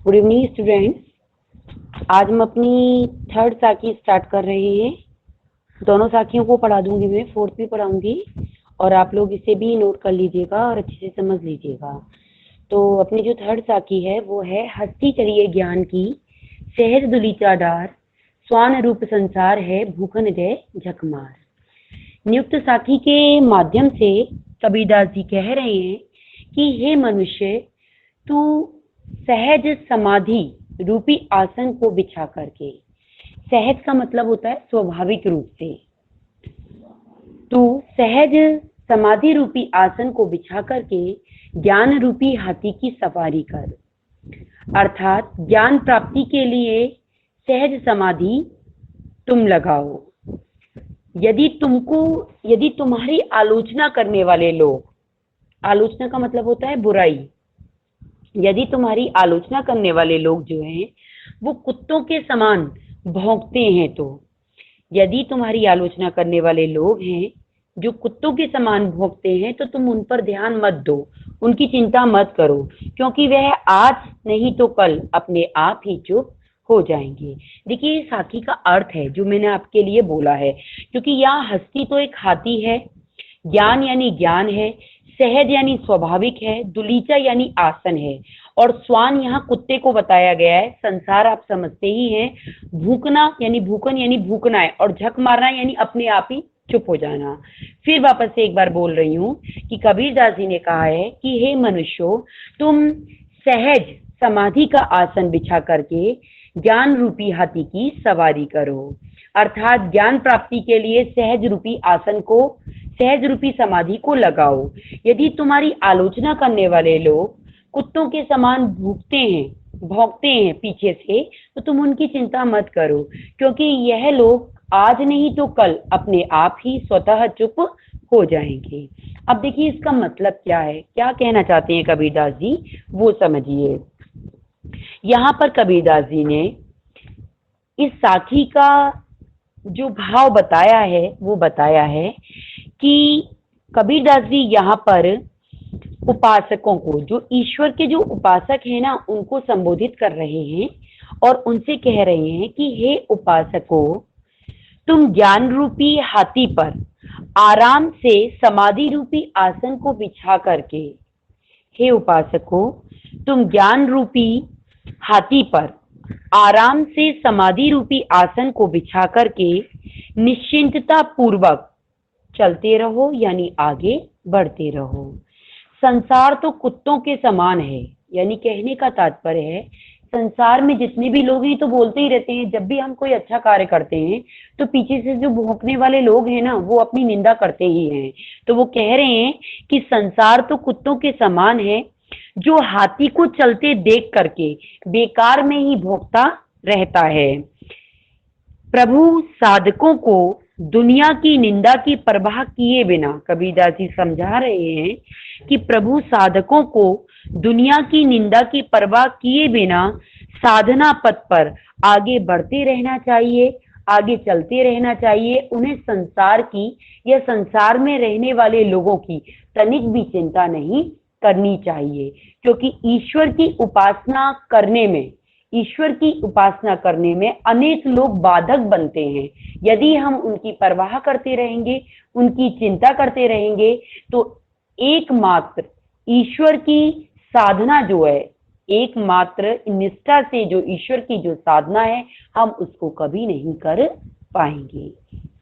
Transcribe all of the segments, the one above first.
Good evening students. आज हम अपनी थर्ड साखी स्टार्ट कर रहे हैं। दोनों साखियों को पढ़ा दूंगी, मैं फोर्थ भी पढ़ाऊंगी और आप लोग इसे भी नोट कर लीजिएगा और अच्छे से समझ लीजिएगा। तो अपनी जो थर्ड साखी है वो है हस्ती चलिए ज्ञान की, सहज दुलीचा डार, स्वान रूप संसार है भूखन जय झकमार। नियुक्त साखी के माध्यम से कबीरदास जी कह रहे हैं कि हे मनुष्य, तू सहज समाधि रूपी आसन को बिछा करके, सहज का मतलब होता है स्वाभाविक रूप से, तू सहज समाधि रूपी आसन को बिछा करके ज्ञान रूपी हाथी की सवारी कर। अर्थात ज्ञान प्राप्ति के लिए सहज समाधि तुम लगाओ। यदि तुम्हारी आलोचना करने वाले लोग, आलोचना का मतलब होता है बुराई, यदि तुम्हारी आलोचना करने वाले लोग जो हैं वो कुत्तों के समान भौंकते हैं, तो यदि तुम्हारी आलोचना करने वाले लोग हैं जो कुत्तों के समान भौंकते हैं तो तुम उन पर ध्यान मत दो, उनकी चिंता मत करो, क्योंकि वह आज नहीं तो कल अपने आप ही चुप हो जाएंगे। देखिए, ये साखी का अर्थ है जो मैंने आपके लिए बोला है, क्योंकि यहाँ हस्ती तो एक हाथी है, ज्ञान यानी ज्ञान है, सहज यानी स्वाभाविक है, दुलीचा यानी आसन है, और स्वान यहाँ कुत्ते को बताया गया है। संसार आप समझते ही हैं, भूखना यानी भूखन यानी भूखना है, और झक मारना यानी अपने आप ही चुप हो जाना। फिर वापस से एक बार बोल रही हूँ कि कबीरदास जी ने कहा है कि हे मनुष्यों, तुम सहज समाधि का आसन बिछा करके ज्ञान रूपी हाथी की सवारी करो। अर्थात ज्ञान प्राप्ति के लिए सहज रूपी आसन को, सहज रूपी समाधि को लगाओ। यदि तुम्हारी आलोचना करने वाले लोग कुत्तों के समान भौंकते हैं पीछे से, तो तुम उनकी चिंता मत करो, क्योंकि यह लोग आज नहीं तो कल अपने आप ही स्वतः चुप हो जाएंगे। अब देखिए इसका मतलब क्या है, क्या कहना चाहते हैं कबीरदास जी, वो समझिए। यहाँ पर कबीरदास जी ने इस साखी का जो भाव बताया है वो बताया है कि कबीरदास जी यहाँ पर उपासकों को, जो ईश्वर के जो उपासक हैं ना, उनको संबोधित कर रहे हैं और उनसे कह रहे हैं कि हे उपासकों, तुम ज्ञान रूपी हाथी पर आराम से समाधि रूपी आसन को बिछा करके, हे उपासकों, तुम ज्ञान रूपी हाथी पर आराम से समाधि रूपी आसन को बिछा करके निश्चिंतता पूर्वक चलते रहो, यानी आगे बढ़ते रहो। संसार तो कुत्तों के समान है, यानी कहने का तात्पर्य है संसार में जितने भी लोग हैं तो बोलते ही रहते हैं। जब भी हम कोई अच्छा कार्य करते हैं तो पीछे से जो भौंकने वाले लोग हैं ना, वो अपनी निंदा करते ही हैं। तो वो कह रहे हैं कि संसार तो कुत्तों के समान है, जो हाथी को चलते देख करके बेकार में ही भौंकता रहता है। प्रभु साधकों को दुनिया की निंदा की परवाह किए बिना, कबीरदास जी समझा रहे हैं कि प्रभु साधकों को दुनिया की निंदा की परवाह किए बिना साधना पथ पर आगे बढ़ते रहना चाहिए, आगे चलते रहना चाहिए। उन्हें संसार की या संसार में रहने वाले लोगों की तनिक भी चिंता नहीं करनी चाहिए, क्योंकि ईश्वर की उपासना करने में अनेक लोग बाधक बनते हैं। यदि हम उनकी परवाह करते रहेंगे, उनकी चिंता करते रहेंगे, तो एकमात्र ईश्वर की साधना जो है, एकमात्र निष्ठा से जो ईश्वर की जो साधना है, हम उसको कभी नहीं कर पाएंगे।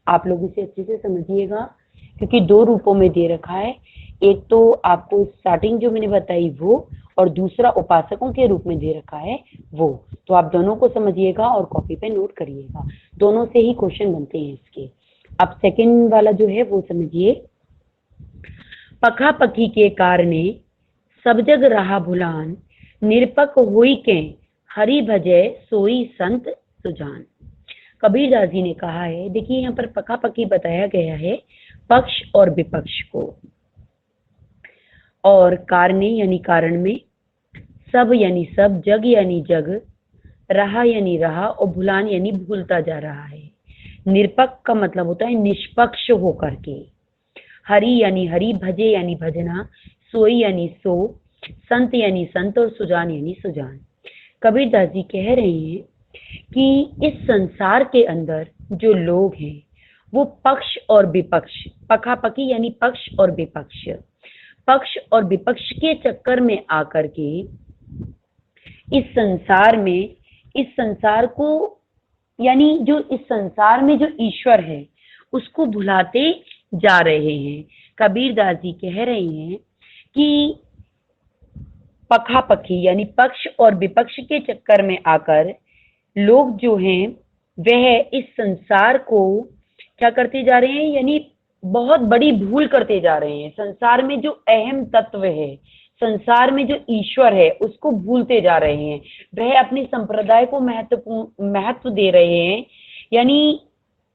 आप लोग इसे अच्छे से समझिएगा, क्योंकि दो रूपों में दे रखा है। एक तो आपको स्टार्टिंग जो मैंने बताई वो, और दूसरा उपासकों के रूप में दे रखा है वो। तो आप दोनों को समझिएगा और कॉपी पे नोट करिएगा, दोनों से ही क्वेश्चन बनते हैं इसके। अब सेकंड वाला जो है वो समझिए। पखा पखी के कारणे सब जग रहा भुलान, निरपक होई के हरि भजय सोई संत सुजान। कबीरदास जी ने कहा है, देखिए यहाँ पर पखा पखी बताया गया है पक्ष और विपक्ष को, और कारणे यानी कारण में, सब यानी सब, जग यानी जग, रहा यानी रहा, और भुलान यानी भूलता जा रहा है। निरपक्ष का मतलब होता है निष्पक्ष होकर के, हरि यानी हरि, भजे यानी भजना, सोई यानी सो, संत यानी संत, और सुजान यानी सुजान। कबीरदास जी कह रहे हैं कि इस संसार के अंदर जो लोग हैं वो पक्ष और विपक्ष, पखापकी यानी पक्ष और विपक्ष, पक्ष और विपक्ष के चक्कर में आकर के इस संसार में, इस संसार को यानी जो इस संसार में जो ईश्वर है उसको भुलाते जा रहे हैं। कबीरदास जी कह रहे हैं कि पखापखी यानी पक्ष और विपक्ष के चक्कर में आकर लोग जो हैं वह इस संसार को क्या करते जा रहे हैं, यानी बहुत बड़ी भूल करते जा रहे हैं। संसार में जो अहम तत्व है, संसार में जो ईश्वर है उसको भूलते जा रहे हैं। वह अपने संप्रदाय को महत्व दे रहे हैं, यानी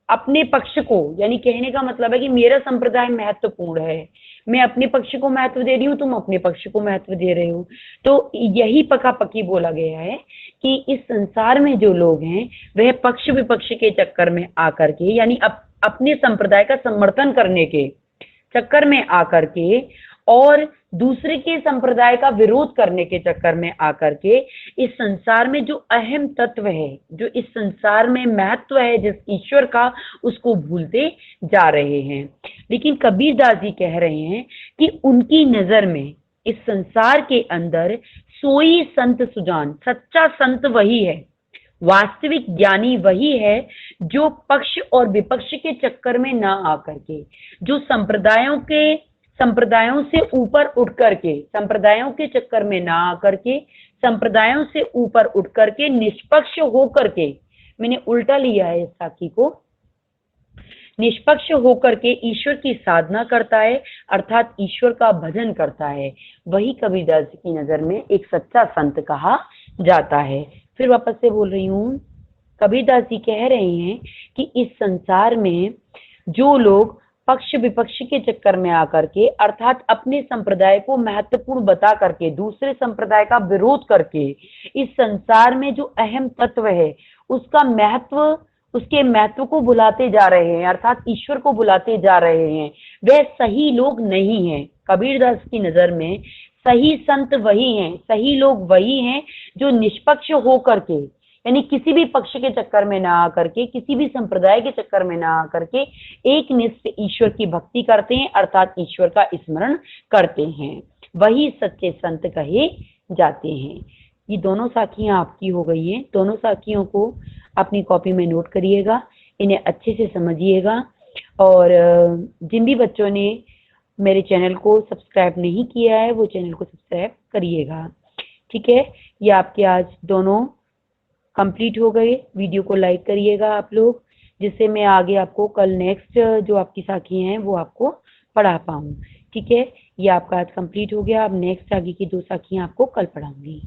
अपने पक्ष को, यानी कहने का मतलब है कि मेरा संप्रदाय महत्वपूर्ण है, मैं अपने पक्ष को महत्व दे रही हूँ, तुम अपने पक्ष को महत्व दे रहे हो। तो यही पकापकी बोला गया है कि इस संसार में जो लोग हैं वह पक्ष विपक्ष के चक्कर में आकर के, यानी अपने संप्रदाय का समर्थन करने के चक्कर में आकर के और दूसरे के संप्रदाय का विरोध करने के चक्कर में आकर के इस संसार में जो अहम तत्व है, जो इस संसार में महत्व है जिस ईश्वर का, उसको भूलते जा रहे हैं। लेकिन कबीरदास जी कह रहे हैं कि उनकी नजर में इस संसार के अंदर सोई संत सुजान, सच्चा संत वही है, वास्तविक ज्ञानी वही है जो पक्ष और विपक्ष के चक्कर में ना आकर के, जो संप्रदायों से ऊपर उठ करके, संप्रदायों के चक्कर में ना आकर के, संप्रदायों से ऊपर उठ करके निष्पक्ष होकर के, मैंने उल्टा लिया है इस साखी को, निष्पक्ष होकर के ईश्वर की साधना करता है, अर्थात ईश्वर का भजन करता है, वही कबीरदास जी की नजर में एक सच्चा संत कहा जाता है। फिर वापस से बोल रही हूँ, कबीरदास जी कह रहे हैं कि इस संसार में जो लोग पक्ष विपक्ष के चक्कर में आकर के, अर्थात अपने संप्रदाय को महत्वपूर्ण बता करके दूसरे संप्रदाय का विरोध करके इस संसार में जो अहम तत्व है उसका महत्व, उसके महत्व को भुलाते जा रहे हैं, अर्थात ईश्वर को भुलाते जा रहे हैं, वह सही लोग नहीं हैं। कबीरदास की नजर में सही संत वही हैं, सही लोग वही हैं जो निष्पक्ष होकर के, यानी किसी भी पक्ष के चक्कर में ना आकर के, किसी भी संप्रदाय के चक्कर में ना आकर के एक निष्ठ ईश्वर की भक्ति करते हैं, अर्थात ईश्वर का स्मरण करते हैं, वही सच्चे संत कहे जाते हैं। ये दोनों साखियां आपकी हो गई हैं। दोनों साखियों को अपनी कॉपी में नोट करिएगा, इन्हें अच्छे से समझिएगा और जिन भी बच्चों ने मेरे चैनल को सब्सक्राइब नहीं किया है वो चैनल को सब्सक्राइब करिएगा। ठीक है, ये आपके आज दोनों कंप्लीट हो गए। वीडियो को लाइक करिएगा आप लोग, जिससे मैं आगे आपको कल नेक्स्ट जो आपकी साखी हैं वो आपको पढ़ा पाऊँ। ठीक है, ये आपका आज कंप्लीट हो गया। अब नेक्स्ट आगे की 2 साखियाँ आपको कल पढ़ाऊंगी।